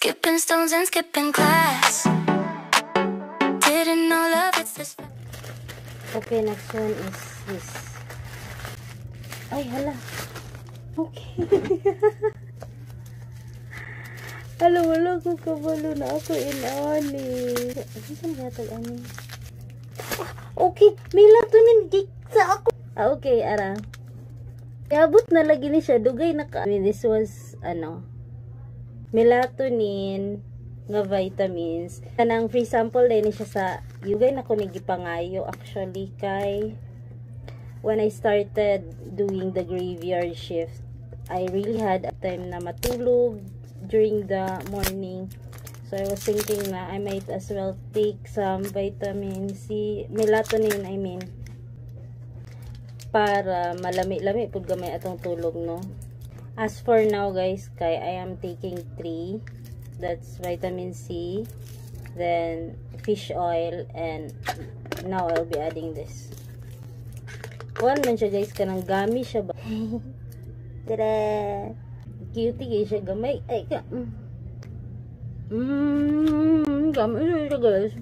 Skipping stones and skipping class. Didn't know love it's this. Okay, next one is this. Ay, hala. Okay. Wala ko kabalo na ako inani. Saan gatag ani? Okay, melatonin sa ako. Okay, ara. Iabot na lagi ni siya. Dugay na ka. I mean, this was, melatonin nga vitamins. Kanang free sample din siya sa yugay na ko nigipangayo actually kay when I started doing the graveyard shift, I really had a time na matulog during the morning. So I was thinking na I might as well take some vitamin C, melatonin I mean, para malami-lami pud gamay atong tulog, no. As for now guys, kay I am taking 3. That's vitamin C, then fish oil, and now I'll be adding this. One man siya guys, kanang gami siya ba? Tada! Cutie guys siya, gamay. Ay ka. Gami siya guys.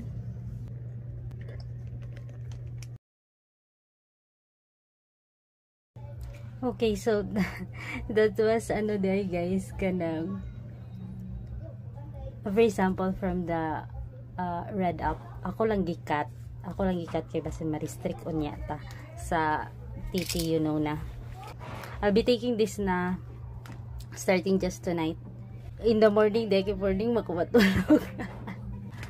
Okay, so that was there guys, kanang a very sample from the Red Up. Ako lang gikat kay basin ma-restrict unya ta sa TT, you know na. I'll be taking this na starting just tonight. In the morning, makumatulog.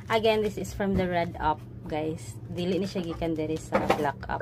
Again, this is from the Red Up guys. Dili ni siya gikan diri sa Black Up.